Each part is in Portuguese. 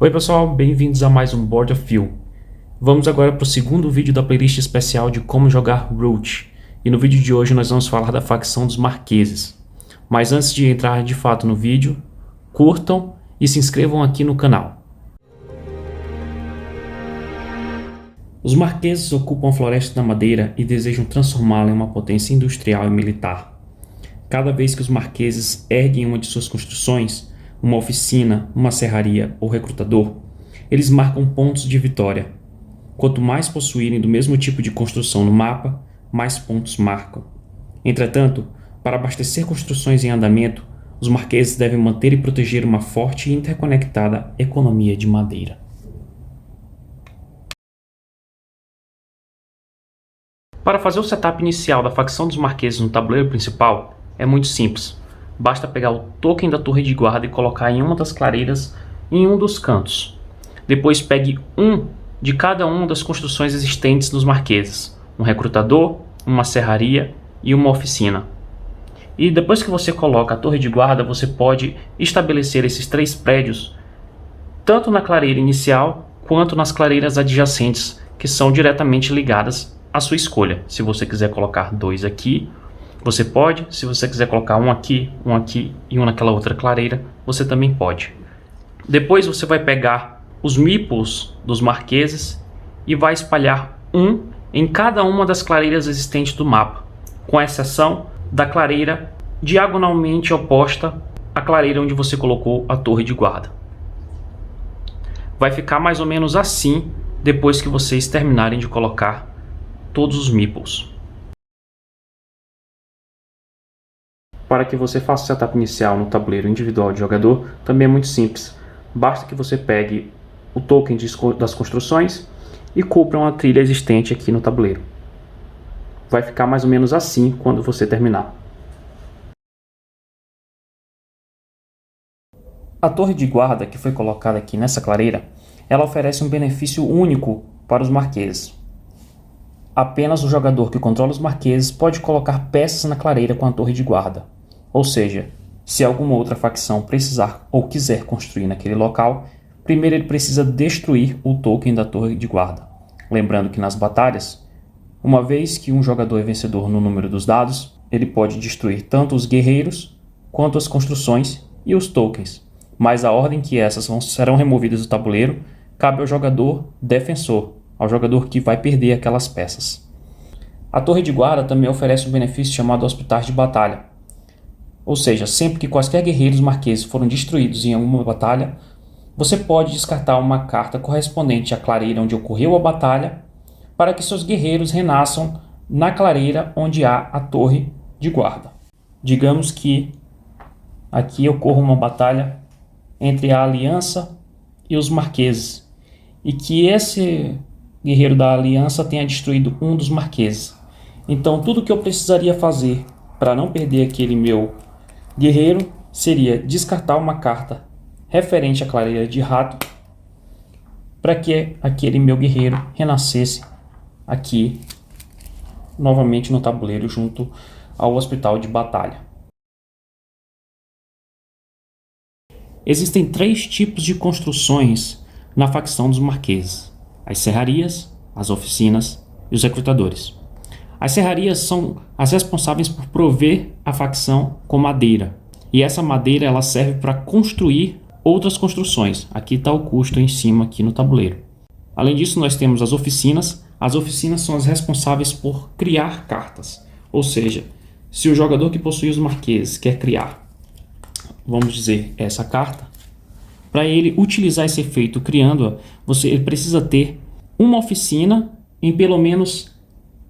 Oi pessoal, bem-vindos a mais um Board of View. Vamos agora para o segundo vídeo da playlist especial de como jogar Root. E no vídeo de hoje nós vamos falar da facção dos Marqueses. Mas antes de entrar de fato no vídeo, curtam e se inscrevam aqui no canal. Os Marqueses ocupam a Floresta da Madeira e desejam transformá-la em uma potência industrial e militar. Cada vez que os Marqueses erguem uma de suas construções, uma oficina, uma serraria ou recrutador, eles marcam pontos de vitória. Quanto mais possuírem do mesmo tipo de construção no mapa, mais pontos marcam. Entretanto, para abastecer construções em andamento, os Marqueses devem manter e proteger uma forte e interconectada economia de madeira. Para fazer o setup inicial da facção dos Marqueses no tabuleiro principal, é muito simples. Basta pegar o token da torre de guarda e colocar em uma das clareiras em um dos cantos. Depois pegue um de cada uma das construções existentes dos Marqueses. Um recrutador, uma serraria e uma oficina. E depois que você coloca a torre de guarda, você pode estabelecer esses 3 prédios tanto na clareira inicial quanto nas clareiras adjacentes, que são diretamente ligadas à sua escolha. Se você quiser colocar 2 aqui, você pode. Se você quiser colocar um aqui e um naquela outra clareira, você também pode. Depois você vai pegar os meeples dos Marqueses e vai espalhar um em cada uma das clareiras existentes do mapa, com exceção da clareira diagonalmente oposta à clareira onde você colocou a torre de guarda. Vai ficar mais ou menos assim depois que vocês terminarem de colocar todos os meeples. Para que você faça o setup inicial no tabuleiro individual de jogador, também é muito simples. Basta que você pegue o token das construções e cubra uma trilha existente aqui no tabuleiro. Vai ficar mais ou menos assim quando você terminar. A torre de guarda que foi colocada aqui nessa clareira, ela oferece um benefício único para os Marqueses. Apenas o jogador que controla os Marqueses pode colocar peças na clareira com a torre de guarda. Ou seja, se alguma outra facção precisar ou quiser construir naquele local, primeiro ele precisa destruir o token da torre de guarda. Lembrando que nas batalhas, uma vez que um jogador é vencedor no número dos dados, ele pode destruir tanto os guerreiros quanto as construções e os tokens. Mas a ordem que essas serão removidas do tabuleiro cabe ao jogador defensor, ao jogador que vai perder aquelas peças. A torre de guarda também oferece um benefício chamado Hospitais de Batalha. Ou seja, sempre que quaisquer guerreiros marqueses foram destruídos em alguma batalha, você pode descartar uma carta correspondente à clareira onde ocorreu a batalha para que seus guerreiros renasçam na clareira onde há a torre de guarda. Digamos que aqui ocorra uma batalha entre a Aliança e os Marqueses, e que esse guerreiro da Aliança tenha destruído um dos Marqueses. Então tudo que eu precisaria fazer para não perder aquele meu guerreiro seria descartar uma carta referente à clareira de rato para que aquele meu guerreiro renascesse aqui novamente no tabuleiro junto ao hospital de batalha. Existem 3 tipos de construções na facção dos Marqueses: as serrarias, as oficinas e os recrutadores. As serrarias são as responsáveis por prover a facção com madeira. E essa madeira ela serve para construir outras construções. Aqui está o custo em cima aqui no tabuleiro. Além disso, nós temos as oficinas. As oficinas são as responsáveis por criar cartas. Ou seja, se o jogador que possui os Marqueses quer criar, vamos dizer, essa carta, para ele utilizar esse efeito criando-a, ele precisa ter uma oficina em pelo menos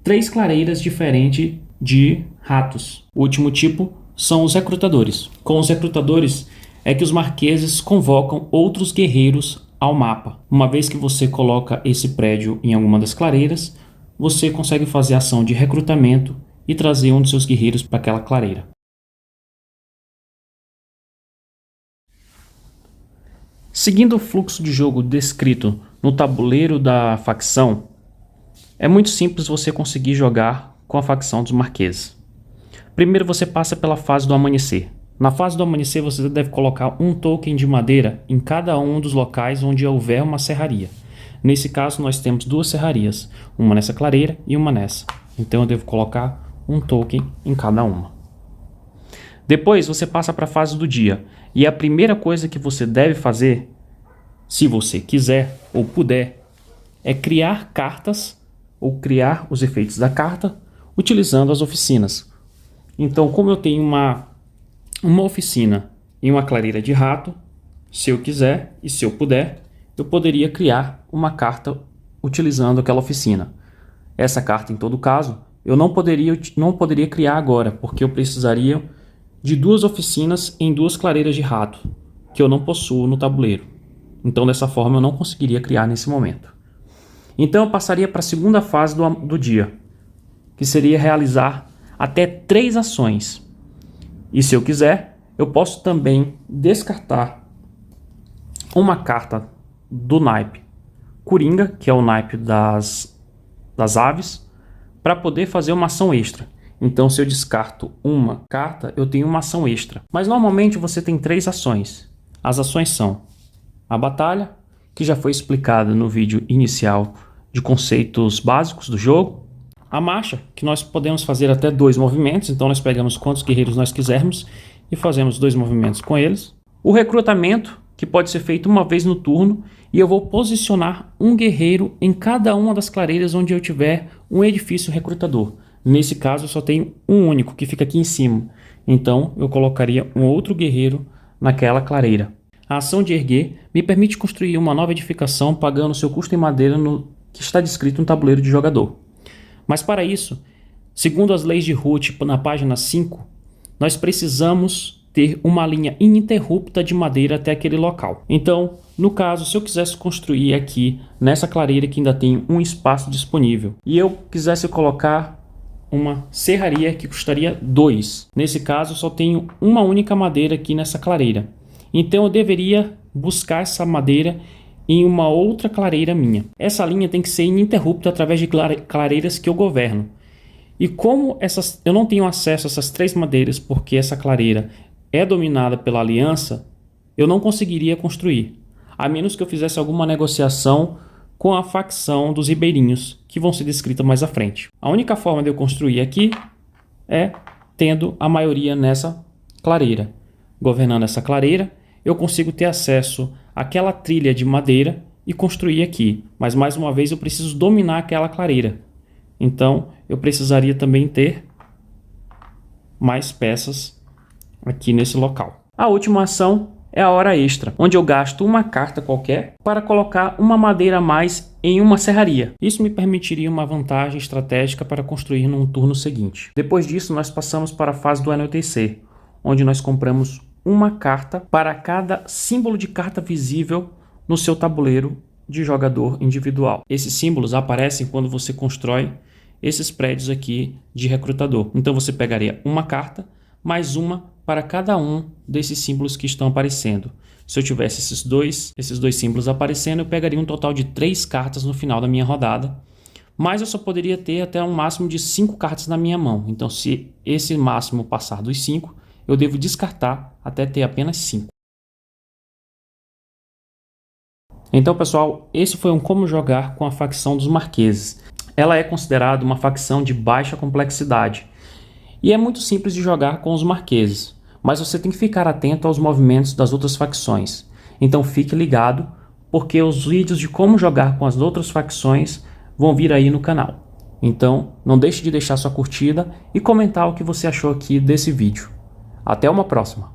3 clareiras diferentes de ratos. O último tipo são os recrutadores. Com os recrutadores é que os Marqueses convocam outros guerreiros ao mapa. Uma vez que você coloca esse prédio em alguma das clareiras, você consegue fazer ação de recrutamento e trazer um de seus guerreiros para aquela clareira. Seguindo o fluxo de jogo descrito no tabuleiro da facção, é muito simples você conseguir jogar com a facção dos Marqueses. Primeiro você passa pela fase do amanhecer. Na fase do amanhecer você deve colocar um token de madeira em cada um dos locais onde houver uma serraria. Nesse caso nós temos duas serrarias, uma nessa clareira e uma nessa. Então eu devo colocar um token em cada uma. Depois você passa para a fase do dia. E a primeira coisa que você deve fazer, se você quiser ou puder, é criar cartas ou criar os efeitos da carta utilizando as oficinas. Então, como eu tenho uma oficina em uma clareira de rato, se eu quiser e se eu puder, eu poderia criar uma carta utilizando aquela oficina. Essa carta, em todo caso, eu não poderia criar agora, porque eu precisaria de duas oficinas em duas clareiras de rato, que eu não possuo no tabuleiro. Então, dessa forma, eu não conseguiria criar nesse momento. Então, eu passaria para a segunda fase do dia, que seria realizar até 3 ações. E se eu quiser, eu posso também descartar uma carta do naipe Coringa, que é o naipe das aves, para poder fazer uma ação extra. Então, se eu descarto uma carta, eu tenho uma ação extra. Mas normalmente você tem 3 ações. As ações são a batalha, que já foi explicada no vídeo inicial de conceitos básicos do jogo. A marcha, que nós podemos fazer até 2 movimentos, então nós pegamos quantos guerreiros nós quisermos e fazemos 2 movimentos com eles. O recrutamento, que pode ser feito uma vez no turno, e eu vou posicionar um guerreiro em cada uma das clareiras onde eu tiver um edifício recrutador. Nesse caso eu só tenho um único, que fica aqui em cima. Então eu colocaria um outro guerreiro naquela clareira. A ação de erguer me permite construir uma nova edificação pagando seu custo em madeira que está descrito no tabuleiro de jogador. Mas para isso, segundo as leis de Ruth na página 5, nós precisamos ter uma linha ininterrupta de madeira até aquele local. Então, no caso, se eu quisesse construir aqui nessa clareira que ainda tem um espaço disponível e eu quisesse colocar uma serraria que custaria 2, nesse caso eu só tenho uma única madeira aqui nessa clareira. Então eu deveria buscar essa madeira em uma outra clareira minha. Essa linha tem que ser ininterrupta através de clareiras que eu governo. E como eu não tenho acesso a essas 3 madeiras porque essa clareira é dominada pela aliança, eu não conseguiria construir, a menos que eu fizesse alguma negociação com a facção dos ribeirinhos, que vão ser descritas mais à frente. A única forma de eu construir aqui é tendo a maioria nessa clareira. Governando essa clareira, eu consigo ter acesso àquela trilha de madeira e construir aqui. Mas mais uma vez eu preciso dominar aquela clareira. Então eu precisaria também ter mais peças aqui nesse local. A última ação é a hora extra, onde eu gasto uma carta qualquer para colocar uma madeira a mais em uma serraria. Isso me permitiria uma vantagem estratégica para construir num turno seguinte. Depois disso, nós passamos para a fase do anoitecer, onde nós compramos uma carta para cada símbolo de carta visível no seu tabuleiro de jogador individual. Esses símbolos aparecem quando você constrói esses prédios aqui de recrutador. Então você pegaria uma carta, mais uma para cada um desses símbolos que estão aparecendo. Se eu tivesse esses dois símbolos aparecendo, eu pegaria um total de 3 cartas no final da minha rodada. Mas eu só poderia ter até um máximo de 5 cartas na minha mão. Então, se esse máximo passar dos 5, eu devo descartar até ter apenas 5. Então, pessoal, esse foi um como jogar com a facção dos Marqueses. Ela é considerada uma facção de baixa complexidade. E é muito simples de jogar com os Marqueses, mas você tem que ficar atento aos movimentos das outras facções. Então fique ligado, porque os vídeos de como jogar com as outras facções vão vir aí no canal. Então não deixe de deixar sua curtida e comentar o que você achou aqui desse vídeo. Até uma próxima!